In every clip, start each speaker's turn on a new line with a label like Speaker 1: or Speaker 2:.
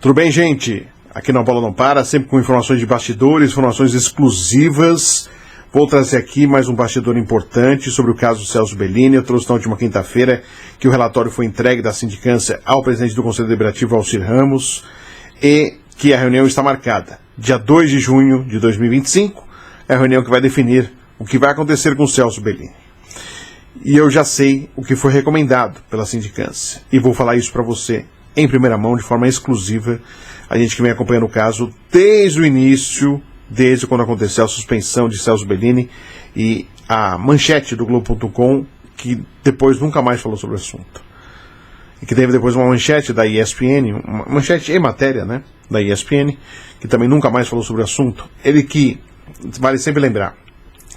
Speaker 1: Tudo bem, gente? Aqui no A Bola Não Para, sempre com informações de bastidores, informações exclusivas. Vou trazer aqui mais um bastidor importante sobre o caso Celso Bellini. Eu trouxe na última quinta-feira que o relatório foi entregue da sindicância ao presidente do Conselho Deliberativo, Alcir Ramos, e que a reunião está marcada. Dia 2 de junho de 2025 é a reunião que vai definir o que vai acontecer com o Celso Bellini. E eu já sei o que foi recomendado pela sindicância. E vou falar isso para você em primeira mão, de forma exclusiva. A gente que vem acompanhando o caso desde o início, desde quando aconteceu a suspensão de Celso Bellini e a manchete do Globo.com, que depois nunca mais falou sobre o assunto. E que teve depois uma manchete da ESPN, uma manchete e matéria, né, da ESPN, que também nunca mais falou sobre o assunto. Ele que, vale sempre lembrar,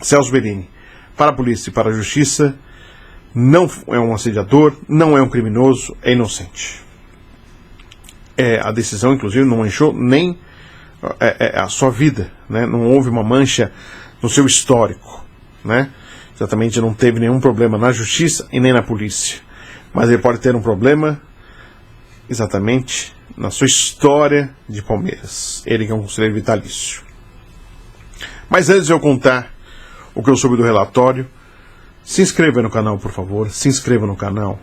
Speaker 1: Celso Bellini, para a polícia e para a justiça, não é um assediador, não é um criminoso, é inocente. A decisão, inclusive, não manchou nem a sua vida, né? Não houve uma mancha no seu histórico, né? Exatamente, não teve nenhum problema na justiça e nem na polícia. Mas ele pode ter um problema, exatamente, na sua história de Palmeiras. Ele que é um conselheiro vitalício. Mas antes de eu contar o que eu soube do relatório, se inscreva no canal, por favor, se inscreva no canal.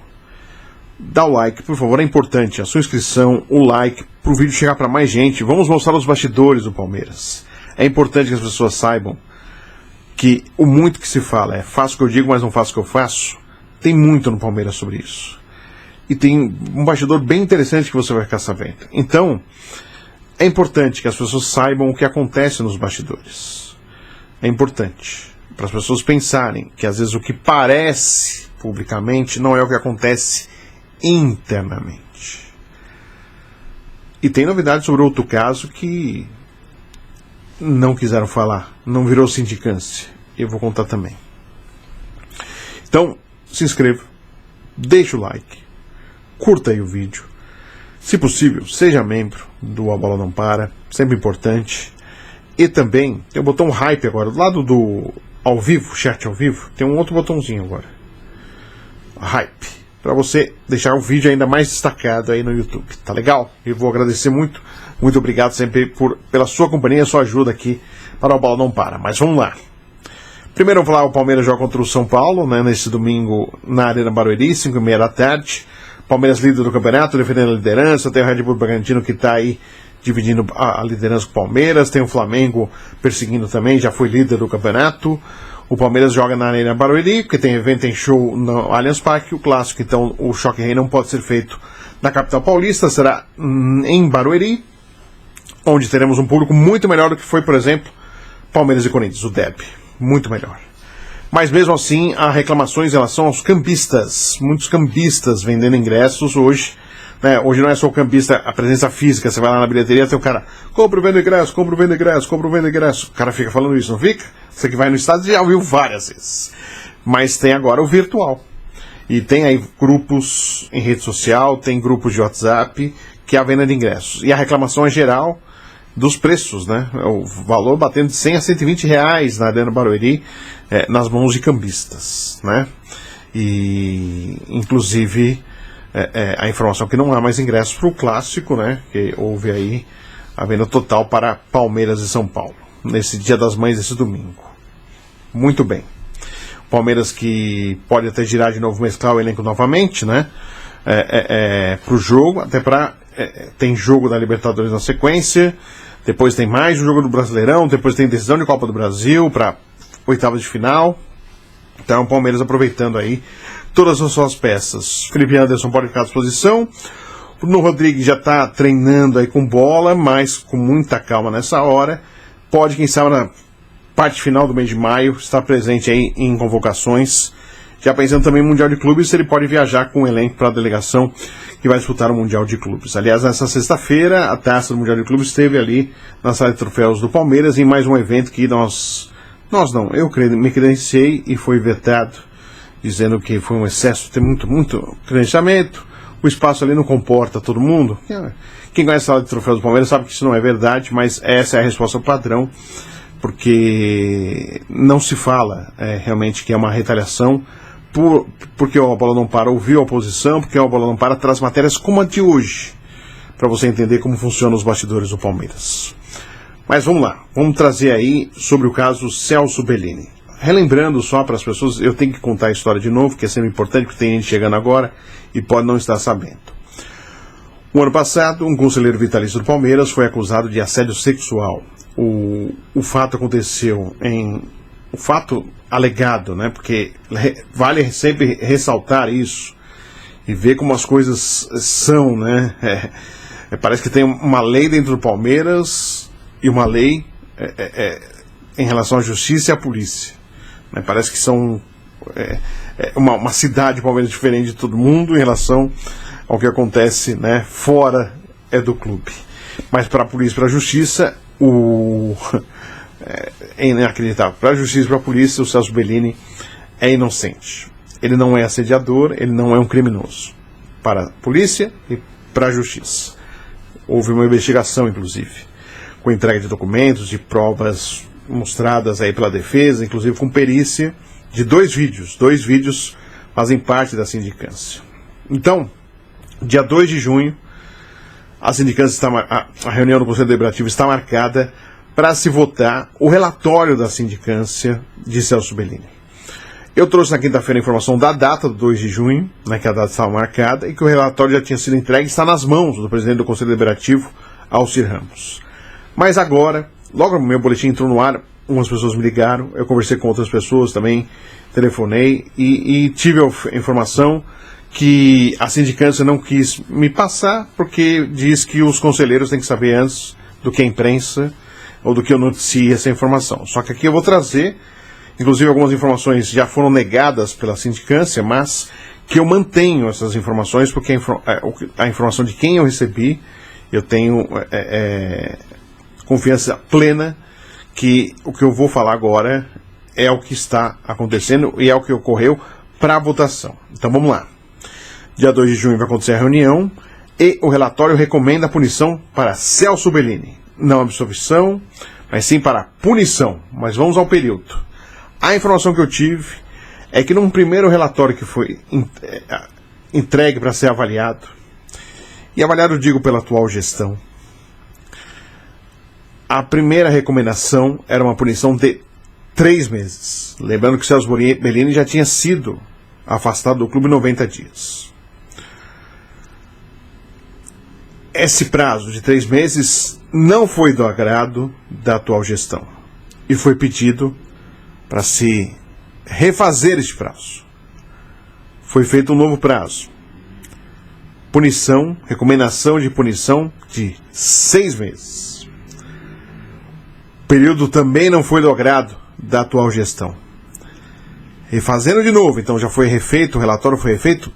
Speaker 1: Dá o like, por favor, é importante a sua inscrição, o like, para o vídeo chegar para mais gente. Vamos mostrar os bastidores do Palmeiras. É importante que as pessoas saibam que o muito que se fala é faço o que eu digo, mas não faço o que eu faço. Tem muito no Palmeiras sobre isso. E tem um bastidor bem interessante que você vai ficar sabendo. Então, é importante que as pessoas saibam o que acontece nos bastidores. É importante para as pessoas pensarem que às vezes o que parece publicamente não é o que acontece internamente. E tem novidades sobre outro caso que não quiseram falar, não virou sindicância. Eu vou contar também. Então, se inscreva, deixa o like, curta aí o vídeo. Se possível, seja membro do A Bola Não Para, sempre importante. E também tem o botão hype agora, do lado do ao vivo, chat ao vivo, tem um outro botãozinho agora. Hype. Para você deixar o vídeo ainda mais destacado aí no YouTube, tá legal? Eu vou agradecer muito, muito obrigado sempre pela sua companhia, sua ajuda aqui para o Bola Não Para. Mas vamos lá. Primeiro eu vou falar, o Palmeiras joga contra o São Paulo, né, nesse domingo na Arena Barueri, 5h30 da tarde. Palmeiras líder do campeonato, defendendo a liderança, tem o Red Bull Bragantino que está aí dividindo a liderança com o Palmeiras, tem o Flamengo perseguindo também, já foi líder do campeonato. O Palmeiras joga na Arena Barueri, porque tem evento, tem show no Allianz Parque, o clássico, então o Choque Rei não pode ser feito na capital paulista, será em Barueri, onde teremos um público muito melhor do que foi, por exemplo, Palmeiras e Corinthians, o derby, muito melhor. Mas mesmo assim, há reclamações em relação aos cambistas, muitos cambistas vendendo ingressos hoje, né? Hoje não é só o cambista, a presença física, você vai lá na bilheteria, tem o cara, compra o venda ingresso, compra o venda ingresso, compra o venda ingresso. O cara fica falando isso, não fica? Você que vai no estádio já ouviu várias vezes. Mas tem agora o virtual. E tem aí grupos em rede social, tem grupos de WhatsApp, que é a venda de ingressos. E a reclamação é geral dos preços, né? O valor batendo de 100 a 120 reais na Arena Barueri, nas mãos de cambistas, né? E, inclusive, a informação que não há mais ingressos para o clássico, né? Que houve aí a venda total para Palmeiras e São Paulo, nesse Dia das Mães, esse domingo. Muito bem. Palmeiras que pode até girar de novo, mesclar o elenco novamente, né? Para o jogo, até para... tem jogo da Libertadores na sequência, depois tem mais um jogo do Brasileirão, depois tem decisão de Copa do Brasil para oitavas de final. Então o Palmeiras aproveitando aí todas as suas peças. Felipe Anderson pode ficar à disposição. O Bruno Rodrigues já está treinando aí com bola, mas com muita calma nessa hora. Pode, quem sabe, na parte final do mês de maio, estar presente aí em convocações. Já pensando também no Mundial de Clubes, ele pode viajar com o elenco para a delegação que vai disputar o Mundial de Clubes. Aliás, nessa sexta-feira, a taça do Mundial de Clubes esteve ali na sala de troféus do Palmeiras, em mais um evento que eu me credenciei e foi vetado, dizendo que foi um excesso, tem muito credenciamento, o espaço ali não comporta todo mundo. Quem conhece a sala de troféus do Palmeiras sabe que isso não é verdade, mas essa é a resposta padrão, porque não se fala realmente que é uma retaliação, porque o A Bola Não Para ouviu a oposição, porque o A Bola Não Para traz matérias como a de hoje. para você entender como funcionam os bastidores do Palmeiras. Mas vamos lá, vamos trazer aí sobre o caso Celso Bellini. Relembrando só para as pessoas, eu tenho que contar a história de novo, que é sempre importante, porque tem gente chegando agora e pode não estar sabendo. O ano passado, um conselheiro vitalício do Palmeiras foi acusado de assédio sexual. O fato aconteceu o fato alegado, né? Porque vale sempre ressaltar isso e ver como as coisas são, né? Parece que tem uma lei dentro do Palmeiras e uma lei em relação à justiça e à polícia. Né? Parece que são uma cidade Palmeiras diferente de todo mundo em relação ao que acontece, né, fora do clube. Mas para a polícia e para a justiça, é inacreditável. Para a justiça e para a polícia, o Celso Bellini é inocente. Ele não é assediador, ele não é um criminoso. Para a polícia e para a justiça. Houve uma investigação, inclusive, com entrega de documentos, de provas mostradas aí pela defesa, inclusive com perícia, de 2 vídeos. 2 vídeos fazem parte da sindicância. Então, dia 2 de junho, a reunião do Conselho Deliberativo está marcada para se votar o relatório da sindicância de Celso Bellini. Eu trouxe na quinta-feira a informação da data do 2 de junho, né, que a data estava marcada, e que o relatório já tinha sido entregue e está nas mãos do presidente do Conselho Deliberativo, Alcir Ramos. Mas agora, logo no meu boletim entrou no ar, umas pessoas me ligaram, eu conversei com outras pessoas também, telefonei e tive a informação que a sindicância não quis me passar, porque diz que os conselheiros têm que saber antes do que a imprensa ou do que eu noticie essa informação. Só que aqui eu vou trazer, inclusive algumas informações já foram negadas pela sindicância, mas que eu mantenho essas informações, porque a informação de quem eu recebi, eu tenho confiança plena que o que eu vou falar agora é o que está acontecendo e é o que ocorreu para a votação. Então vamos lá. Dia 2 de junho vai acontecer a reunião e o relatório recomenda a punição para Celso Bellini. Não absolvição, mas sim para punição. Mas vamos ao período. A informação que eu tive é que num primeiro relatório que foi entregue para ser avaliado, e avaliado, digo, pela atual gestão, a primeira recomendação era uma punição de 3 meses. Lembrando que Celso Bellini já tinha sido afastado do clube 90 dias. Esse prazo de 3 meses não foi do agrado da atual gestão e foi pedido para se refazer este prazo. Foi feito um novo prazo. Punição, recomendação de punição de 6 meses. O período também não foi do agrado da atual gestão. Refazendo de novo, então já foi refeito, o relatório foi refeito,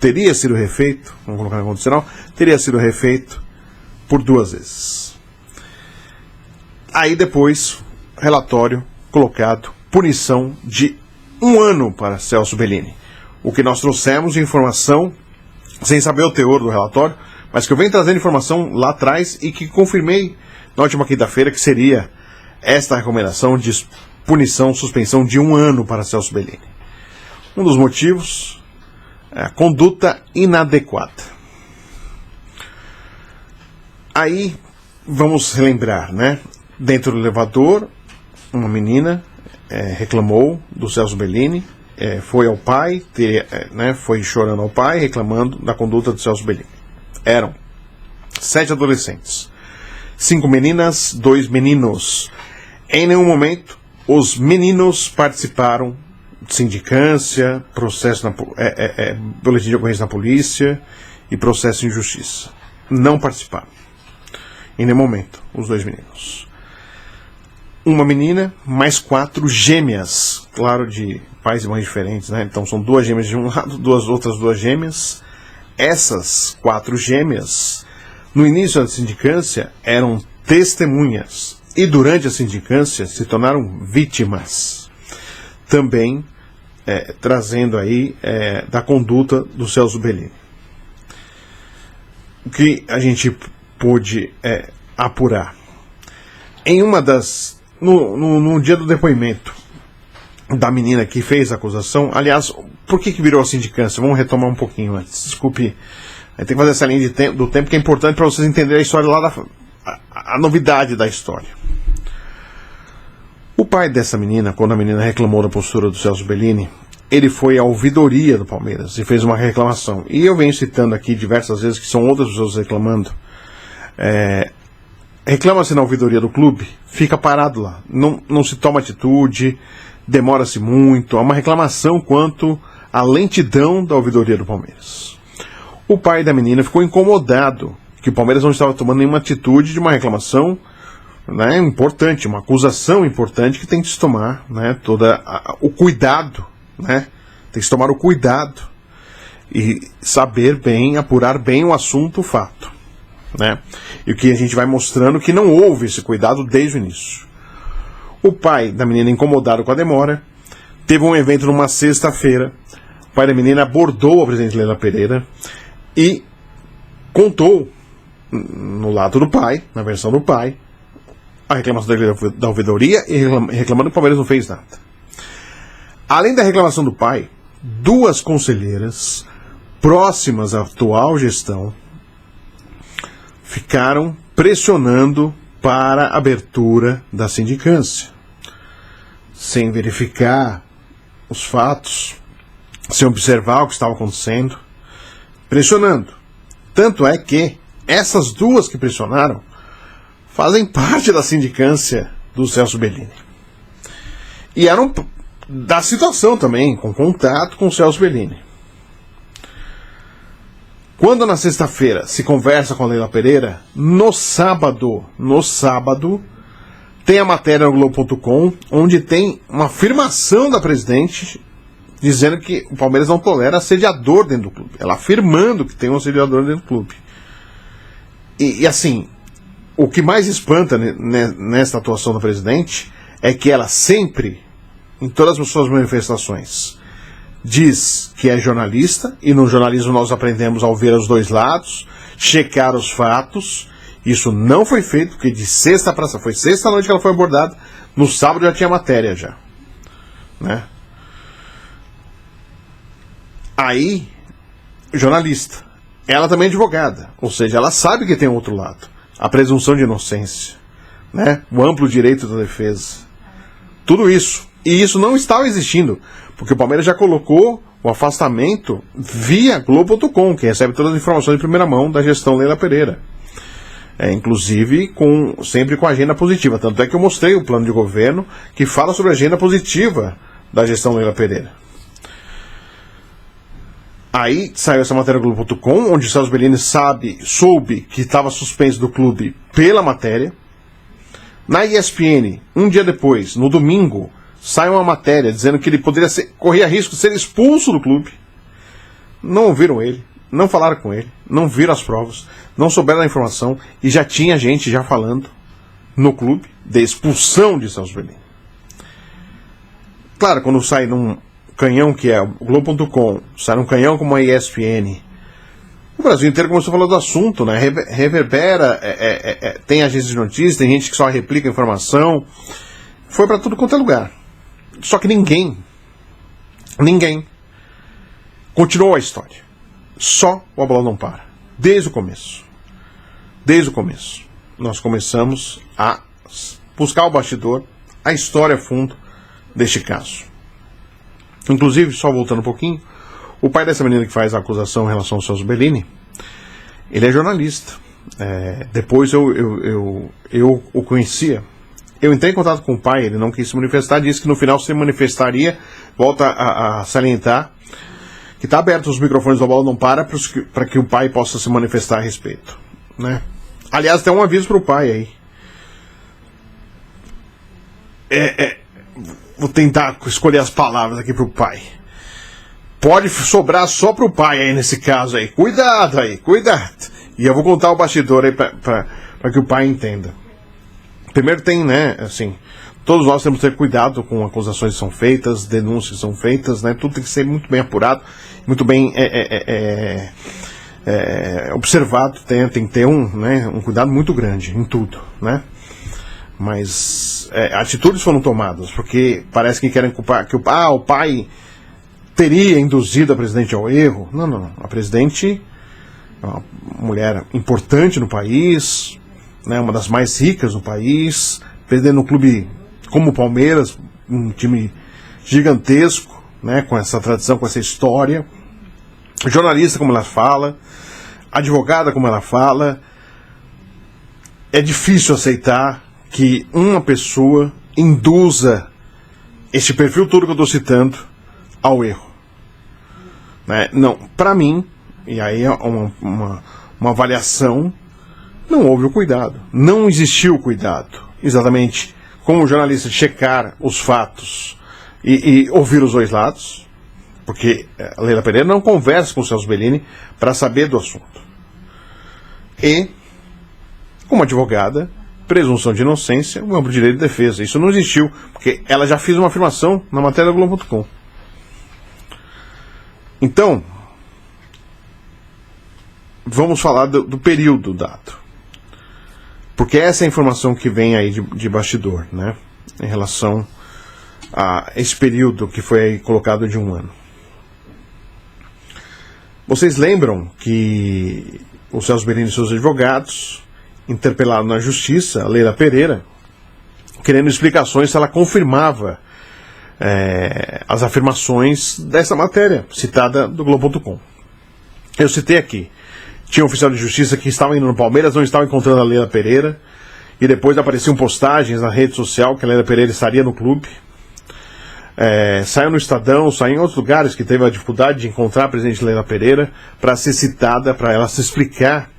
Speaker 1: teria sido refeito, vamos colocar na condicional, teria sido refeito por 2 vezes. Aí depois, relatório colocado, punição de 1 ano para Celso Bellini. O que nós trouxemos de informação, sem saber o teor do relatório, mas que eu venho trazendo informação lá atrás e que confirmei na última quinta-feira que seria esta recomendação de punição, suspensão de 1 ano para Celso Bellini. Um dos motivos é a conduta inadequada. Aí, vamos relembrar, né? Dentro do elevador, uma menina reclamou do Celso Bellini, foi ao pai, foi chorando ao pai, reclamando da conduta do Celso Bellini. Eram 7 adolescentes, 5 meninas, 2 meninos. Em nenhum momento, os meninos participaram de sindicância, processo boletim de ocorrência na polícia e processo em justiça. Não participaram. Em nenhum momento, os 2 meninos. Uma menina, mais 4 gêmeas, claro, de pais e mães diferentes, né? Então são 2 gêmeas de um lado, outras 2 gêmeas. Essas 4 gêmeas, no início da sindicância, eram testemunhas e durante a sindicância se tornaram vítimas. Também trazendo aí da conduta do Celso Bellini. O que a gente pôde apurar? Em uma das... No dia do depoimento da menina que fez a acusação, aliás, por que virou a sindicância? Vamos retomar um pouquinho antes. Desculpe Aí tem que fazer essa linha do tempo que é importante para vocês entenderem a história lá a novidade da história. O pai dessa menina, quando a menina reclamou da postura do Celso Bellini, ele foi à ouvidoria do Palmeiras e fez uma reclamação. E eu venho citando aqui diversas vezes que são outras pessoas reclamando. Reclama-se na ouvidoria do clube, fica parado lá. Não se toma atitude, demora-se muito. Há uma reclamação quanto à lentidão da ouvidoria do Palmeiras. O pai da menina ficou incomodado que o Palmeiras não estava tomando nenhuma atitude de uma reclamação, né, importante, uma acusação importante que tem que se tomar, né, o cuidado, né, tem que se tomar o cuidado e saber bem, apurar bem o assunto, o fato, né, e o que a gente vai mostrando que não houve esse cuidado desde o início. O pai da menina, incomodado com a demora, teve um evento numa sexta-feira. O pai da menina abordou a presidente Leila Pereira e contou, no lado do pai, na versão do pai, a reclamação da ouvidoria e reclamando que o Palmeiras não fez nada. Além da reclamação do pai, duas conselheiras próximas à atual gestão ficaram pressionando para a abertura da sindicância, sem verificar os fatos, sem observar o que estava acontecendo, pressionando. Tanto é que essas duas que pressionaram fazem parte da sindicância do Celso Bellini. E eram da situação também, com contato com o Celso Bellini. Quando na sexta-feira se conversa com a Leila Pereira, no sábado, tem a matéria no Globo.com, onde tem uma afirmação da presidente dizendo que o Palmeiras não tolera assediador dentro do clube. Ela afirmando que tem um assediador dentro do clube. E assim, o que mais espanta nesta atuação da presidente é que ela sempre, em todas as suas manifestações, diz que é jornalista, e no jornalismo nós aprendemos a ouvir os dois lados, checar os fatos. Isso não foi feito, porque de sexta para sábado, foi sexta-noite que ela foi abordada, no sábado já tinha matéria já, né? Aí, jornalista, ela também é advogada, ou seja, ela sabe que tem outro lado, a presunção de inocência, né? O amplo direito da defesa, tudo isso, e isso não estava existindo, porque o Palmeiras já colocou o afastamento via Globo.com, que recebe todas as informações de primeira mão da gestão Leila Pereira. Inclusive sempre com agenda positiva. Tanto é que eu mostrei o plano de governo que fala sobre a agenda positiva da gestão Leila Pereira. Aí saiu essa matéria do Globo.com, onde o Celso Bellini soube que estava suspenso do clube pela matéria. Na ESPN, um dia depois, no domingo, sai uma matéria dizendo que ele corria risco de ser expulso do clube. Não ouviram ele, não falaram com ele, não viram as provas, não souberam da informação, e já tinha gente já falando no clube de expulsão de Celso Bellini. Claro, quando sai num canhão que é o Globo.com, sai num canhão como a ESPN, o Brasil inteiro começou a falar do assunto, né? Reverbera, tem agências de notícias, tem gente que só replica a informação, foi para tudo quanto é lugar. Só que ninguém continuou a história. Só o A Bola Não Para. Desde o começo. Nós começamos a buscar o bastidor, a história a fundo deste caso. Inclusive, só voltando um pouquinho, o pai dessa menina que faz a acusação em relação ao Celso Bellini, ele é jornalista. Depois eu o conhecia. Eu entrei em contato com o pai, ele não quis se manifestar, disse que no final se manifestaria, volta a salientar, que está aberto os microfones do A Bola Não Para para que o pai possa se manifestar a respeito, né? Aliás, tem um aviso para o pai aí. Vou tentar escolher as palavras aqui para o pai. Pode sobrar só para o pai aí nesse caso aí. Cuidado aí, cuidado. E eu vou contar o bastidor aí para que o pai entenda. Primeiro tem, né, assim, todos nós temos que ter cuidado com acusações que são feitas, denúncias que são feitas, né, tudo tem que ser muito bem apurado, muito bem observado, tem que ter um cuidado muito grande em tudo, né, mas atitudes foram tomadas, porque parece que querem culpar, que o pai teria induzido a presidente ao erro. Não, a presidente uma mulher importante no país, né, uma das mais ricas no país, presidente de um clube como o Palmeiras, um time gigantesco, né, com essa tradição, com essa história, jornalista como ela fala, advogada como ela fala. É difícil aceitar que uma pessoa induza esse perfil todo que eu estou citando ao erro, né? Não, para mim, e aí é uma avaliação, não houve o cuidado, não existiu o cuidado, exatamente como jornalista, checar os fatos e ouvir os dois lados, porque a Leila Pereira não conversa com o Celso Bellini para saber do assunto. E, como advogada, presunção de inocência, o amplo direito de defesa. Isso não existiu, porque ela já fez uma afirmação na matéria do Globo.com. Então, vamos falar do período dado. Porque essa é a informação que vem aí de bastidor, né? Em relação a esse período que foi aí colocado de 1 ano. Vocês lembram que o Celso Bellini e seus advogados interpelaram na justiça a Leila Pereira, querendo explicações se ela confirmava as afirmações dessa matéria citada do Globo.com. Eu citei aqui. Tinha um oficial de justiça que estava indo no Palmeiras, não estava encontrando a Leila Pereira, e depois apareciam postagens na rede social que a Leila Pereira estaria no clube. Saiu no Estadão, saiu em outros lugares que teve a dificuldade de encontrar a presidente Leila Pereira para ser citada, para ela se explicar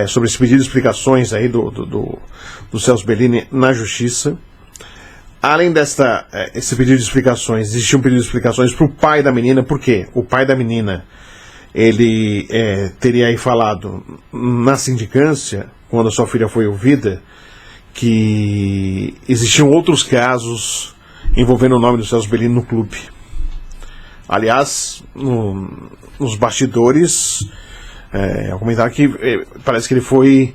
Speaker 1: sobre esse pedido de explicações aí do Celso Bellini na justiça. Além esse pedido de explicações, existia um pedido de explicações para o pai da menina. Por quê? O pai da menina, ele teria aí falado na sindicância, quando a sua filha foi ouvida, que existiam outros casos envolvendo o nome do Celso Bellini no clube. Aliás, nos bastidores, comentaram que parece que ele foi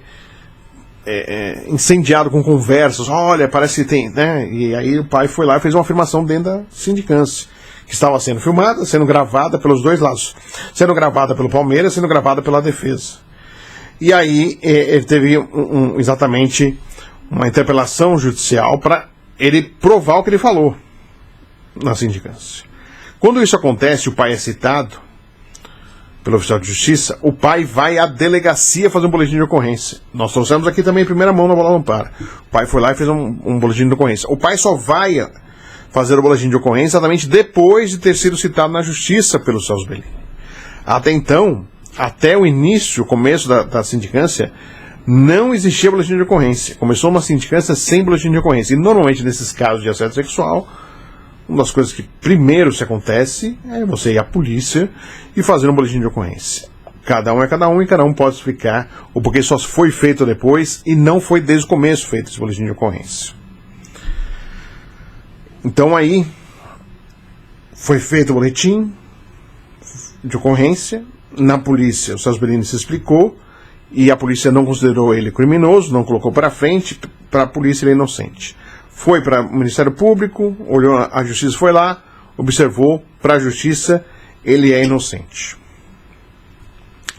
Speaker 1: incendiado com conversas. Olha, parece que tem, né? E aí o pai foi lá e fez uma afirmação dentro da sindicância, que estava sendo filmada, sendo gravada pelos dois lados, sendo gravada pelo Palmeiras, sendo gravada pela defesa. E aí ele teve exatamente uma interpelação judicial para ele provar o que ele falou na sindicância. Quando isso acontece, o pai é citado pelo oficial de justiça, o pai vai à delegacia fazer um boletim de ocorrência. Nós trouxemos aqui também em primeira mão na Bola Não Para. O pai foi lá e fez um boletim de ocorrência. O pai só vai fazer o boletim de ocorrência exatamente depois de ter sido citado na justiça pelo Celso Bellini. Até então, até o início, o começo da sindicância, não existia boletim de ocorrência. Começou uma sindicância sem boletim de ocorrência. E normalmente nesses casos de assédio sexual, uma das coisas que primeiro se acontece é você ir à polícia e fazer um boletim de ocorrência. Cada um é cada um e cada um pode explicar o porquê só foi feito depois e não foi desde o começo feito esse boletim de ocorrência. Então aí foi feito o boletim de ocorrência, na polícia o Celso Bellini se explicou e a polícia não considerou ele criminoso, não colocou para frente, para a polícia ele é inocente. Foi para o Ministério Público, olhou, a justiça foi lá, observou, para a justiça ele é inocente.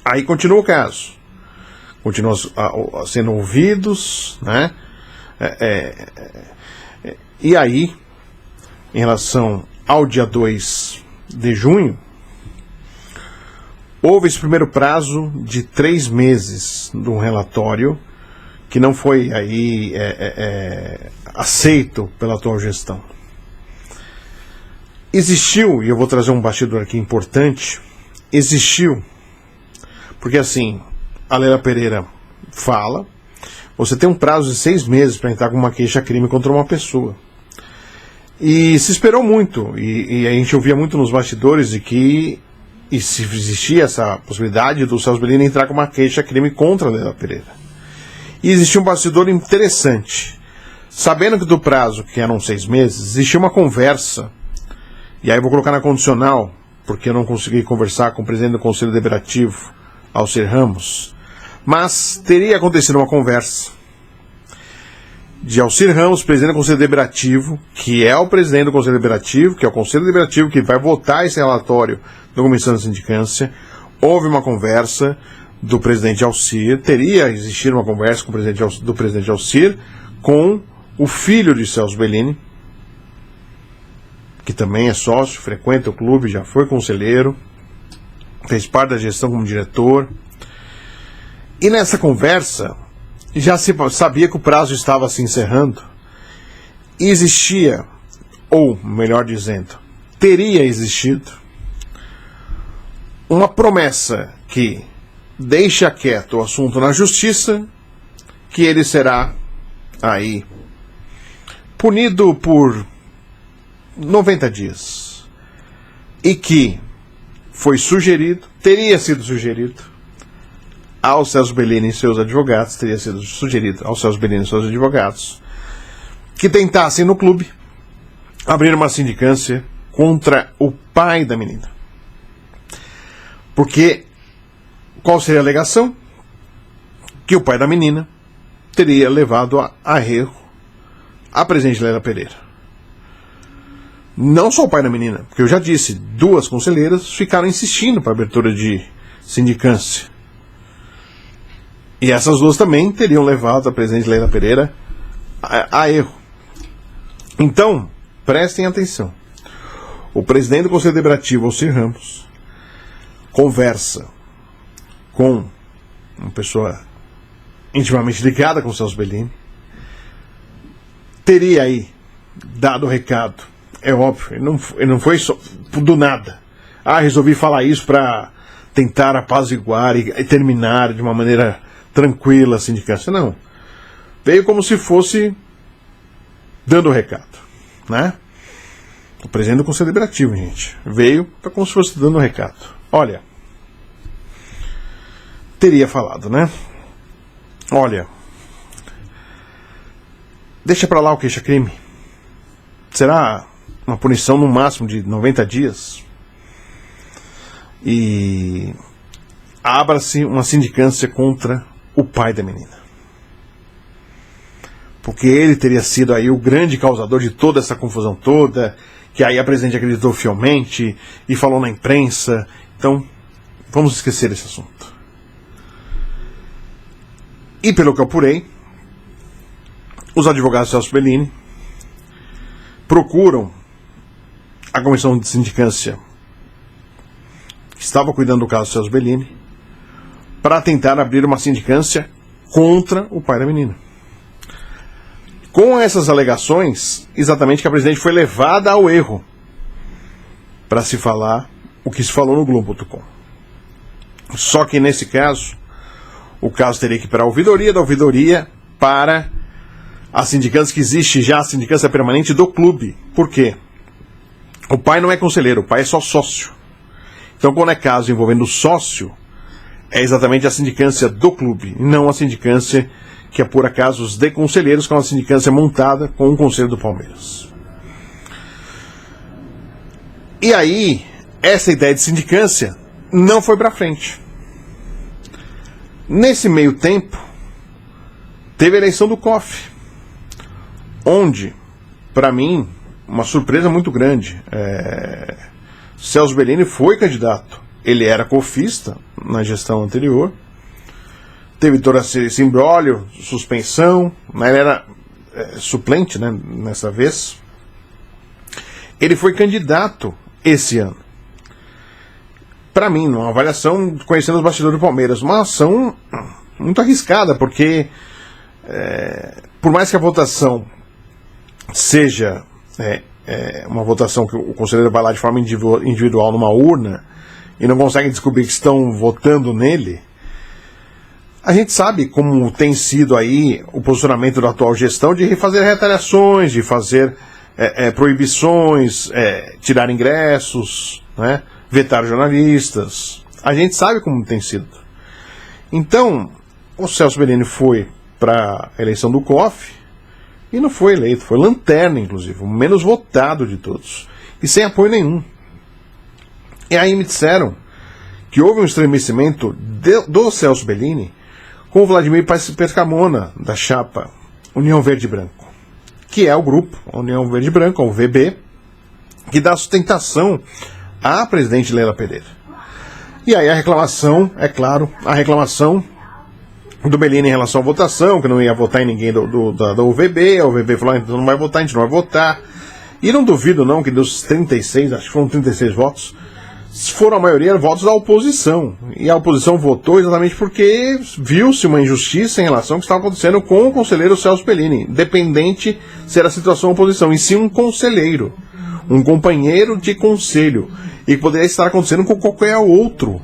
Speaker 1: Aí continua o caso, continuam sendo ouvidos, né? E aí, em relação ao dia 2 de junho, houve esse primeiro prazo de 3 meses de um relatório que não foi aí aceito pela atual gestão. Existiu, e eu vou trazer um bastidor aqui importante, existiu, porque assim, a Leila Pereira fala, você tem um prazo de 6 meses para entrar com uma queixa-crime contra uma pessoa. E se esperou muito, e a gente ouvia muito nos bastidores de que se existia essa possibilidade do Celso Bellini entrar com uma queixa-crime contra a Leila Pereira. E existia um bastidor interessante. Sabendo que do prazo, que eram 6 meses, existia uma conversa, e aí eu vou colocar na condicional, porque eu não consegui conversar com o presidente do Conselho Deliberativo, Alcir Ramos, mas teria acontecido uma conversa de Alcir Ramos, presidente do Conselho Deliberativo, que é o presidente do Conselho Deliberativo, que é o Conselho Deliberativo que vai votar esse relatório da Comissão de Sindicância, houve uma conversa do presidente Alcir, teria existido uma conversa com do presidente Alcir com o filho de Celso Bellini, que também é sócio, frequenta o clube, já foi conselheiro, fez parte da gestão como diretor. E nessa conversa já se sabia que o prazo estava se encerrando e existia, ou melhor dizendo, teria existido uma promessa que deixa quieto o assunto na justiça, que ele será aí punido por 90 dias. E que foi sugerido, teria sido sugerido ao Celso Bellini e seus advogados, que tentassem no clube abrir uma sindicância contra o pai da menina. Porque qual seria a alegação? Que o pai da menina teria levado a erro a presidente Leila Pereira. Não só o pai da menina, porque eu já disse, 2 conselheiras ficaram insistindo para a abertura de sindicância. E essas 2 também teriam levado a presidente Leila Pereira a erro. Então, prestem atenção. O presidente do Conselho Deliberativo, Alcir Ramos, conversa com uma pessoa intimamente ligada com o Celso Bellini, teria aí dado o recado. É óbvio, ele não foi só do nada. Resolvi falar isso para tentar apaziguar e terminar de uma maneira tranquila a sindicância. Não. Veio como se fosse dando o recado, né? O presidente do Conselho Deliberativo, gente, veio como se fosse dando o recado. Olha, teria falado, né? Olha, deixa pra lá o queixa-crime. Será uma punição no máximo de 90 dias. E abra-se uma sindicância contra o pai da menina. Porque ele teria sido aí o grande causador de toda essa confusão toda, que aí a presidente acreditou fielmente e falou na imprensa. Então, vamos esquecer esse assunto. E pelo que eu apurei, os advogados Celso Bellini procuram a comissão de sindicância que estava cuidando do caso Celso Bellini para tentar abrir uma sindicância contra o pai da menina. Com essas alegações, exatamente que a presidente foi levada ao erro para se falar o que se falou no Globo.com. Só que nesse caso, o caso teria que ir para a ouvidoria, da ouvidoria para a sindicância que existe já, a sindicância permanente do clube. Por quê? O pai não é conselheiro, o pai é só sócio. Então, quando é caso envolvendo sócio, é exatamente a sindicância do clube, e não a sindicância que apura casos de conselheiros, que é uma sindicância montada com o Conselho do Palmeiras. E aí, essa ideia de sindicância não foi para frente. Nesse meio tempo, teve a eleição do COF, onde, para mim, uma surpresa muito grande. Celso Bellini foi candidato. Ele era cofista na gestão anterior. Teve todo esse imbróglio, suspensão, né? Ele era suplente, né, nessa vez. Ele foi candidato esse ano. Para mim, numa avaliação, conhecendo os bastidores do Palmeiras, uma ação muito arriscada, porque por mais que a votação seja uma votação que o conselheiro vai lá de forma individual numa urna e não consegue descobrir que estão votando nele, a gente sabe como tem sido aí o posicionamento da atual gestão de fazer retaliações, de fazer proibições, tirar ingressos, né, vetar jornalistas. A gente sabe como tem sido. Então, o Celso Bellini foi para a eleição do COF e não foi eleito, foi lanterna, inclusive, o menos votado de todos, e sem apoio nenhum. E aí me disseram que houve um estremecimento do Celso Bellini com o Vladimir Pescarmona, da chapa União Verde e Branco, que é o grupo União Verde e Branco, o VB, que dá sustentação à presidente Leila Pereira. E aí a reclamação, é claro, a reclamação do Bellini em relação à votação, que não ia votar em ninguém da UVB, a UVB falou, então não vai votar, a gente não vai votar. E não duvido não que dos 36, acho que foram 36 votos, foram a maioria votos da oposição. E a oposição votou exatamente porque viu-se uma injustiça em relação ao que estava acontecendo com o conselheiro Celso Bellini, independente se era a situação oposição, e sim um conselheiro, um companheiro de conselho, e que poderia estar acontecendo com qualquer outro.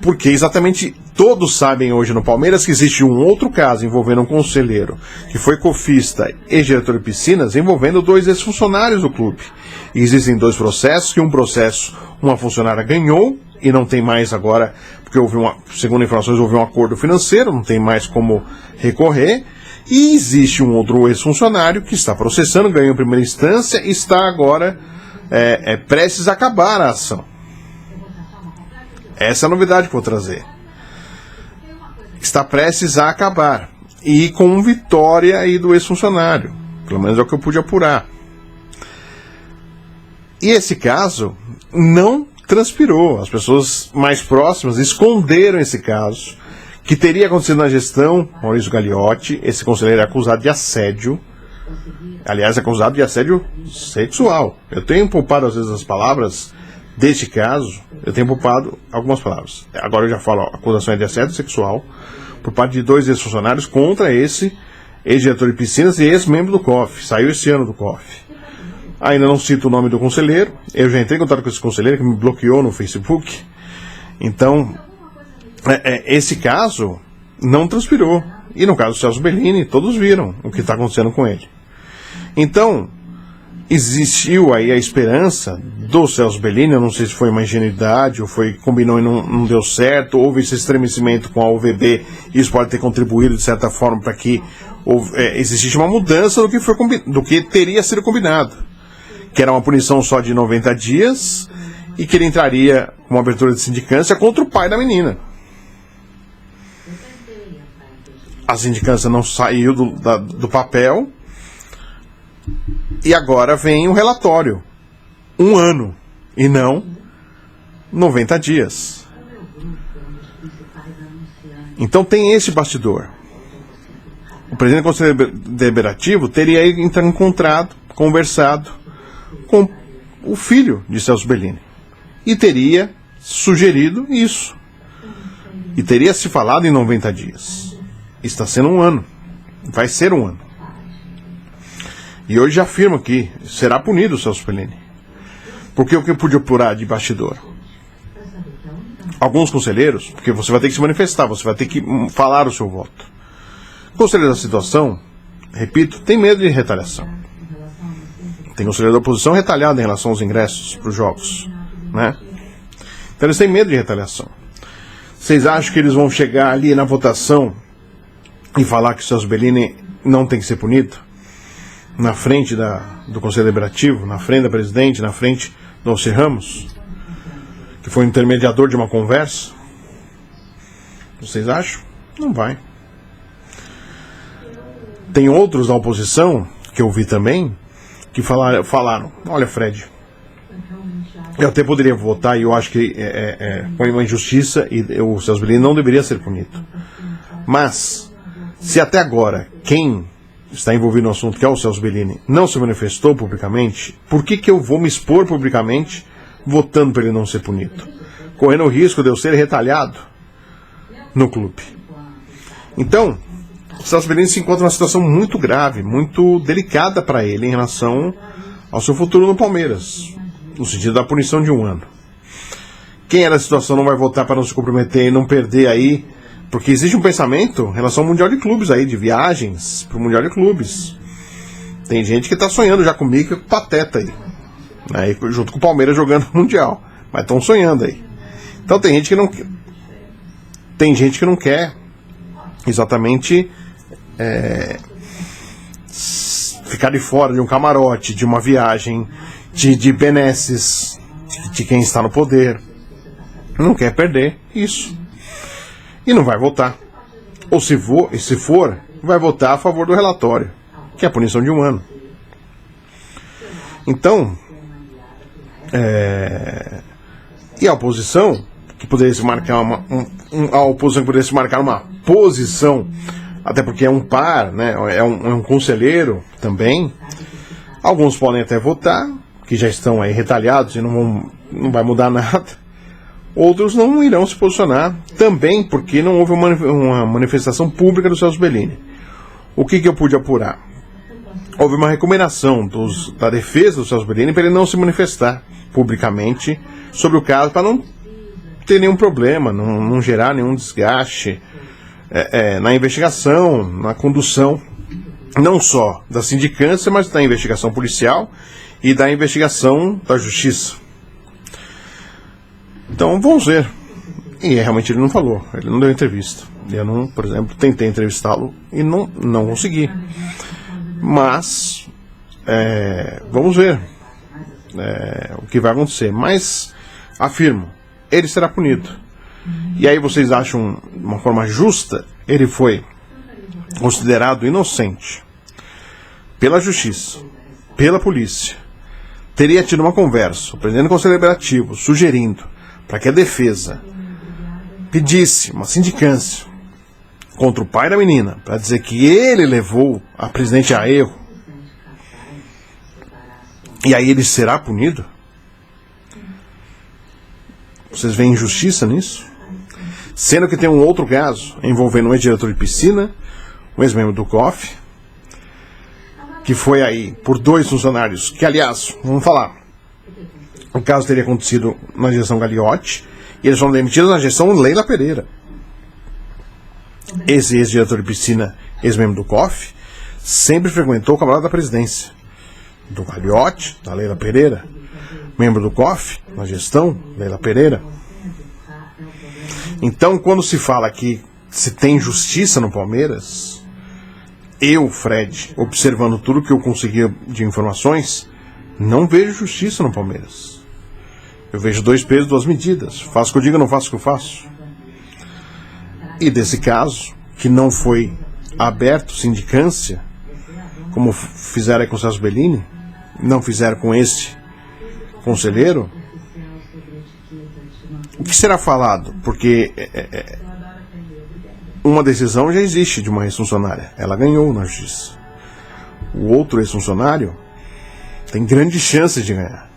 Speaker 1: Porque exatamente todos sabem hoje no Palmeiras que existe um outro caso envolvendo um conselheiro que foi cofista e diretor de piscinas, envolvendo 2 ex-funcionários do clube. E existem 2 processos, que um processo uma funcionária ganhou e não tem mais agora, porque segundo informações, houve um acordo financeiro, não tem mais como recorrer. E existe um outro ex-funcionário que está processando, ganhou em primeira instância e está agora prestes a acabar a ação. Essa é a novidade que eu vou trazer. Está prestes a acabar. E com vitória aí do ex-funcionário. Pelo menos é o que eu pude apurar. E esse caso não transpirou. As pessoas mais próximas esconderam esse caso, que teria acontecido na gestão Maurício Gagliotti. Esse conselheiro é acusado de assédio. Aliás, é acusado de assédio sexual. Eu tenho poupado às vezes as palavras deste caso, eu tenho poupado algumas palavras. Agora eu já falo, a acusação é de assédio sexual por parte de 2 ex-funcionários contra esse ex-diretor de piscinas e ex-membro do COF. Saiu esse ano do COF. Ainda não cito o nome do conselheiro. Eu já entrei em contato com esse conselheiro que me bloqueou no Facebook. Então, esse caso não transpirou. E no caso do Celso Bellini, todos viram o que está acontecendo com ele. Então, existiu aí a esperança do Celso Bellini, eu não sei se foi uma ingenuidade, ou combinou e não deu certo, houve esse estremecimento com a UVB, isso pode ter contribuído de certa forma para que existisse uma mudança do que teria sido combinado, que era uma punição só de 90 dias, e que ele entraria com uma abertura de sindicância contra o pai da menina. A sindicância não saiu do papel, e agora vem o relatório. 1 ano, e não 90 dias. Então tem esse bastidor. O presidente do Conselho Deliberativo teria encontrado, conversado com o filho de Celso Bellini. E teria sugerido isso. E teria se falado em 90 dias. Está sendo 1 ano. Vai ser 1 ano. E hoje afirma que será punido o Celso Bellini. Porque o que eu pude apurar de bastidor? Alguns conselheiros, porque você vai ter que se manifestar, você vai ter que falar o seu voto. Conselheiros da situação, repito, tem medo de retaliação. Tem conselheiro da oposição retalhado em relação aos ingressos para os jogos, né? Então eles têm medo de retaliação. Vocês acham que eles vão chegar ali na votação e falar que o Celso Bellini não tem que ser punido? Na frente do Conselho Deliberativo, na frente da presidente, na frente do Alcir Ramos, que foi o intermediador de uma conversa? Vocês acham? Não vai. Tem outros da oposição, que eu vi também, que falaram, olha, Fred, eu até poderia votar e eu acho que foi uma injustiça e o Celso Bellini não deveria ser punido. Mas, se até agora quem está envolvido no assunto, que é o Celso Bellini, não se manifestou publicamente, por que eu vou me expor publicamente votando para ele não ser punido? Correndo o risco de eu ser retalhado no clube. Então, o Celso Bellini se encontra numa situação muito grave, muito delicada para ele em relação ao seu futuro no Palmeiras, no sentido da punição de 1 ano. Quem é da situação não vai votar para não se comprometer e não perder aí, porque existe um pensamento em relação ao Mundial de Clubes aí, de viagens para o Mundial de Clubes. Tem gente que está sonhando já comigo e com o Pateta aí, né, junto com o Palmeiras jogando o Mundial, mas estão sonhando aí. Então tem gente que não quer exatamente ficar de fora de um camarote, de uma viagem, de benesses de quem está no poder. Não quer perder isso. E não vai votar. Ou se for, vai votar a favor do relatório, que é a punição de 1 ano. E a oposição, que poderia se marcar a oposição que poderia se marcar uma posição, até porque é um par, né, é um conselheiro também. Alguns podem até votar, que já estão aí retalhados e não vai mudar nada. Outros não irão se posicionar, também porque não houve uma manifestação pública do Celso Bellini. O que eu pude apurar? Houve uma recomendação da defesa do Celso Bellini para ele não se manifestar publicamente sobre o caso, para não ter nenhum problema, não gerar nenhum desgaste na investigação, na condução, não só da sindicância, mas da investigação policial e da investigação da justiça. Então vamos ver. E realmente ele não falou, ele não deu entrevista. Eu não, por exemplo, tentei entrevistá-lo e não consegui. Mas vamos ver o que vai acontecer. Mas afirmo, ele será punido. E aí vocês acham uma forma justa? Ele foi considerado inocente pela justiça, pela polícia. Teria tido uma conversa, o presidente do Conselho Deliberativo, sugerindo para que a defesa pedisse uma sindicância contra o pai da menina, para dizer que ele levou a presidente a erro. E aí ele será punido? Vocês veem injustiça nisso? Sendo que tem um outro caso envolvendo um ex-diretor de piscina, um ex-membro do COF, que foi aí por 2 funcionários, que aliás, vamos falar, o caso teria acontecido na gestão Gagliotti, e eles foram demitidos na gestão Leila Pereira. Esse ex-diretor de piscina, ex-membro do COF, sempre frequentou o camarada da presidência, do Gagliotti, da Leila Pereira, membro do COF, na gestão Leila Pereira. Então, quando se fala que se tem justiça no Palmeiras, eu, Fred, observando tudo que eu consegui de informações, não vejo justiça no Palmeiras. Eu vejo 2 pesos, 2 medidas. Faço o que eu digo, não faço o que eu faço. E desse caso, que não foi aberto sindicância, como fizeram com o Celso Bellini, não fizeram com este conselheiro, o que será falado? Porque uma decisão já existe de uma ex-funcionária. Ela ganhou na justiça. O outro ex-funcionário tem grandes chances de ganhar.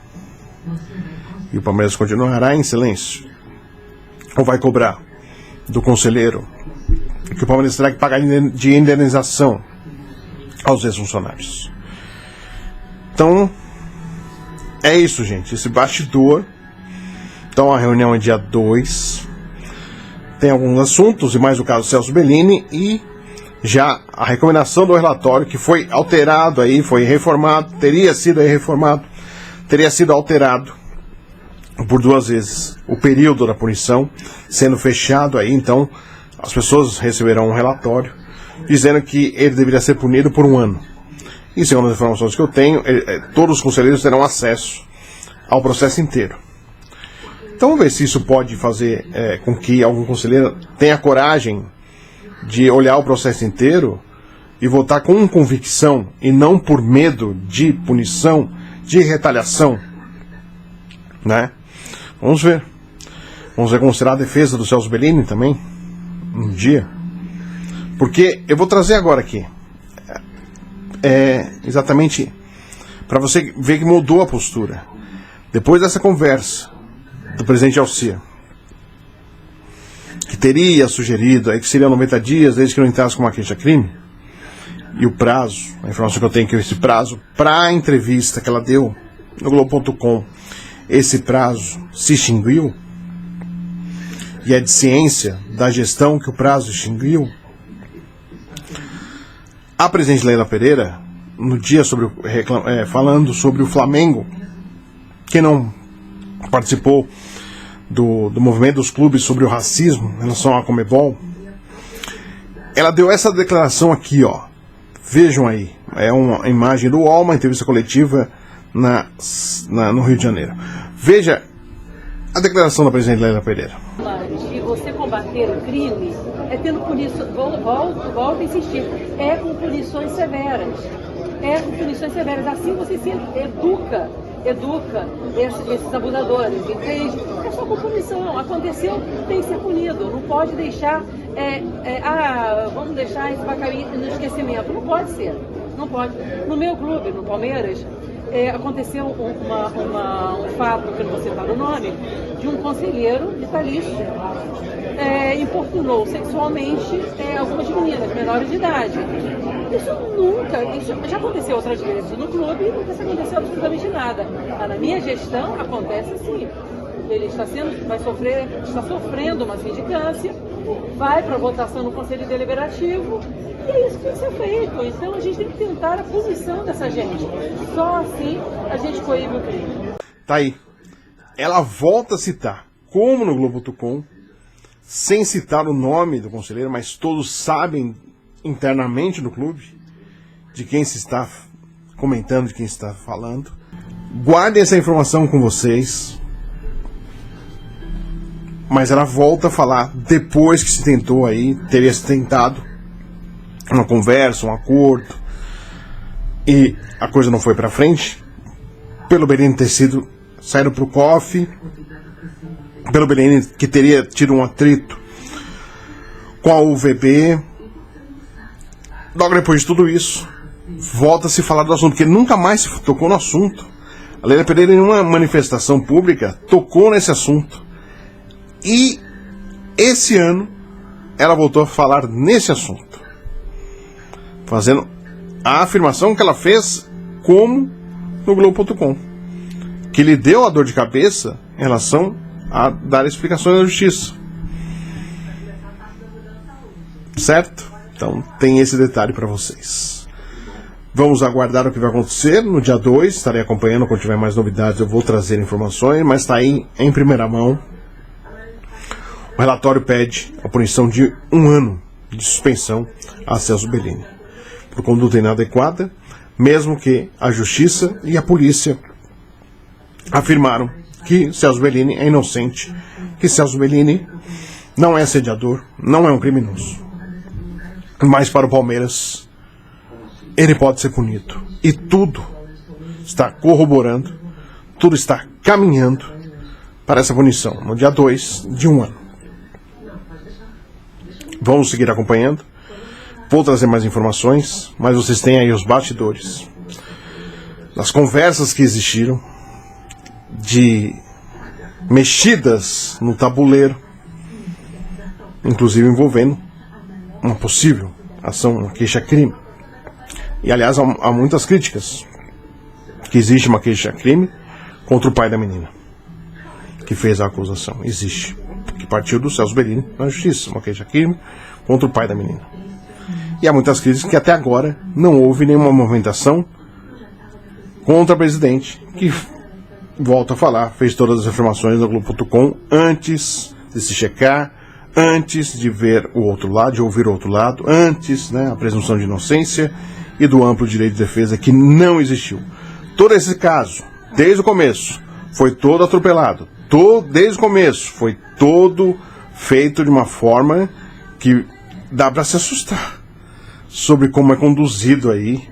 Speaker 1: E o Palmeiras continuará em silêncio? Ou vai cobrar do conselheiro que o Palmeiras terá que pagar de indenização aos ex-funcionários? Então, é isso, gente. Esse bastidor. Então, a reunião é dia 2. Tem alguns assuntos, e mais o caso Celso Bellini, e já a recomendação do relatório, que foi alterado aí, foi reformado, teria sido reformado, teria sido alterado por 2 vezes o período da punição, sendo fechado aí. Então as pessoas receberão um relatório dizendo que ele deveria ser punido por 1 ano. E segundo as informações que eu tenho, todos os conselheiros terão acesso ao processo inteiro. Então vamos ver se isso pode fazer com que algum conselheiro tenha coragem de olhar o processo inteiro e votar com convicção e não por medo de punição, de retaliação, né? Vamos ver. Vamos ver como será a defesa do Celso Bellini também, um dia. Porque eu vou trazer agora aqui, exatamente para você ver que mudou a postura. Depois dessa conversa do presidente Alcir, que teria sugerido aí que seriam 90 dias desde que não entrasse com uma queixa-crime, e o prazo, a informação que eu tenho é que esse prazo para a entrevista que ela deu no Globo.com, esse prazo se extinguiu, e é de ciência da gestão que o prazo extinguiu. A presidente Leila Pereira, no dia falando sobre o Flamengo, que não participou do movimento dos clubes sobre o racismo em relação à Conmebol, ela deu essa declaração aqui, ó. Vejam aí, é uma imagem do UOL, uma entrevista coletiva no Rio de Janeiro. Veja a declaração da presidente Leila Pereira.
Speaker 2: De você combater o crime é tendo punições, volto a insistir, é com punições severas. É com punições severas. Assim você se educa educa esses abusadores, entende? É só com punição. Aconteceu, tem que ser punido. Não pode deixar, vamos deixar isso para cair no esquecimento. Não pode ser. Não pode. No meu clube, no Palmeiras, aconteceu um fato, que eu não vou citar o nome, de um conselheiro vitalício importunou sexualmente algumas meninas menores de idade. Isso já aconteceu outras vezes no clube e nunca aconteceu absolutamente nada. Mas na minha gestão acontece sim. Ele está sofrendo uma sindicância, vai para votação no Conselho Deliberativo, e é isso que tem que ser feito. Então a gente tem que tentar a punição dessa gente. Só assim a gente coíbe o crime.
Speaker 1: Tá aí. Ela volta a citar, como no Globo.com, sem citar o nome do conselheiro, mas todos sabem internamente no clube de quem se está comentando, de quem se está falando. Guardem essa informação com vocês. Mas ela volta a falar depois que se tentou aí, teria se tentado uma conversa, um acordo, e a coisa não foi pra frente, pelo Belini ter sido saído pro COF, pelo Belini que teria tido um atrito com a UVB. Logo depois de tudo isso, volta a se falar do assunto, porque nunca mais se tocou no assunto. A Leila Pereira, em uma manifestação pública, tocou nesse assunto. E esse ano ela voltou a falar nesse assunto, fazendo a afirmação que ela fez como no Globo.com, que lhe deu a dor de cabeça em relação a dar explicações à justiça. Certo? Então tem esse detalhe para vocês. Vamos aguardar o que vai acontecer no dia 2, estarei acompanhando, quando tiver mais novidades eu vou trazer informações, mas está aí em primeira mão. O relatório pede a punição de 1 ano de suspensão a Celso Belini por conduta inadequada, mesmo que a Justiça e a Polícia afirmaram que Celso Belini é inocente, que Celso Belini não é assediador, não é um criminoso. Mas para o Palmeiras, ele pode ser punido. E tudo está corroborando, tudo está caminhando para essa punição, no dia 2 de 1 ano. Vamos seguir acompanhando. Vou trazer mais informações, mas vocês têm aí os bastidores das conversas que existiram, de mexidas no tabuleiro, inclusive envolvendo uma possível ação, uma queixa-crime. E aliás, há muitas críticas que existe uma queixa-crime contra o pai da menina que fez a acusação. Existe. Que partiu do Celso Belini na justiça, uma queixa-crime contra o pai da menina. E há muitas críticas que até agora não houve nenhuma movimentação contra o presidente, que, volto a falar, fez todas as afirmações no Globo.com antes de se checar, antes de ver o outro lado, de ouvir o outro lado, antes, a presunção de inocência e do amplo direito de defesa que não existiu. Todo esse caso, desde o começo, foi todo atropelado. Desde o começo, foi todo feito de uma forma que dá para se assustar sobre como é conduzido aí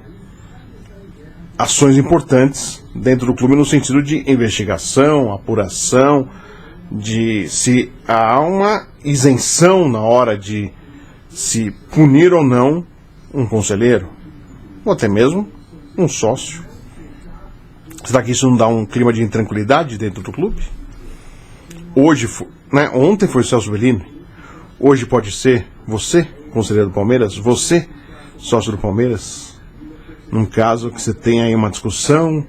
Speaker 1: ações importantes dentro do clube no sentido de investigação, apuração, de se há uma isenção na hora de se punir ou não um conselheiro, ou até mesmo um sócio. Será que isso não dá um clima de intranquilidade dentro do clube? Hoje, ontem foi o Celso Belini, hoje pode ser você, conselheiro do Palmeiras, você, sócio do Palmeiras, num caso que você tem aí uma discussão,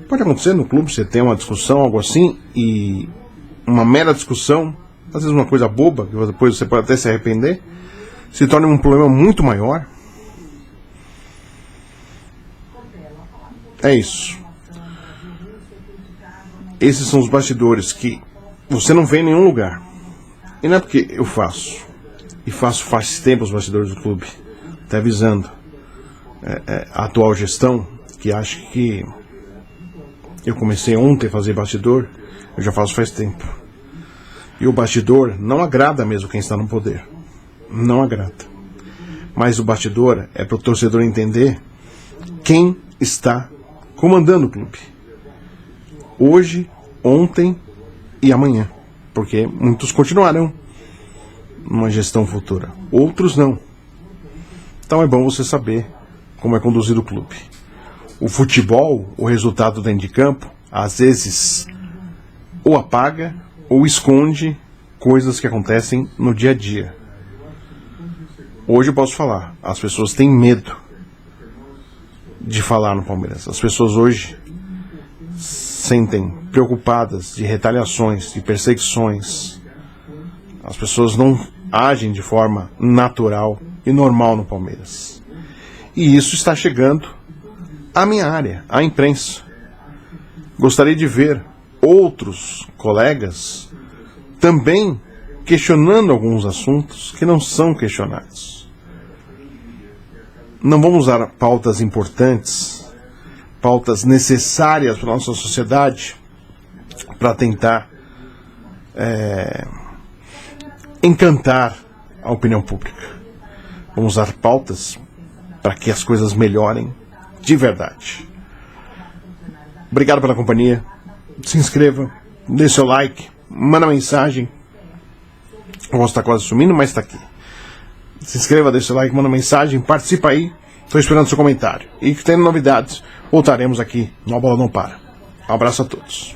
Speaker 1: pode acontecer no clube, você tem uma discussão, algo assim, e uma mera discussão, às vezes uma coisa boba, que depois você pode até se arrepender, se torna um problema muito maior. É isso. Esses são os bastidores que você não vê em nenhum lugar. E não é porque eu faço. E faço faz tempo os bastidores do clube. Até avisando a atual gestão, que acha que eu comecei ontem a fazer bastidor, eu já faço faz tempo. E o bastidor não agrada mesmo quem está no poder. Não agrada. Mas o bastidor é para o torcedor entender quem está comandando o clube. hoje, ontem e amanhã, porque muitos continuarão numa gestão futura, outros não. Então é bom você saber como é conduzido o clube. O futebol, o resultado dentro de campo, às vezes ou apaga ou esconde coisas que acontecem no dia a dia. Hoje eu posso falar, as pessoas têm medo de falar no Palmeiras. As pessoas hoje sentem preocupadas de retaliações, de perseguições. As pessoas não agem de forma natural e normal no Palmeiras. E isso está chegando à minha área, à imprensa. Gostaria de ver outros colegas também questionando alguns assuntos que não são questionados. Não vamos usar pautas importantes, pautas necessárias para a nossa sociedade, para tentar encantar a opinião pública. Vamos usar pautas para que as coisas melhorem de verdade. Obrigado pela companhia. Se inscreva, dê seu like, manda mensagem. Eu posso estar quase sumindo, mas está aqui. Se inscreva, dê seu like, manda mensagem, participa aí. Estou esperando seu comentário. E tendo novidades, voltaremos aqui no A Bola Não Para. Um abraço a todos.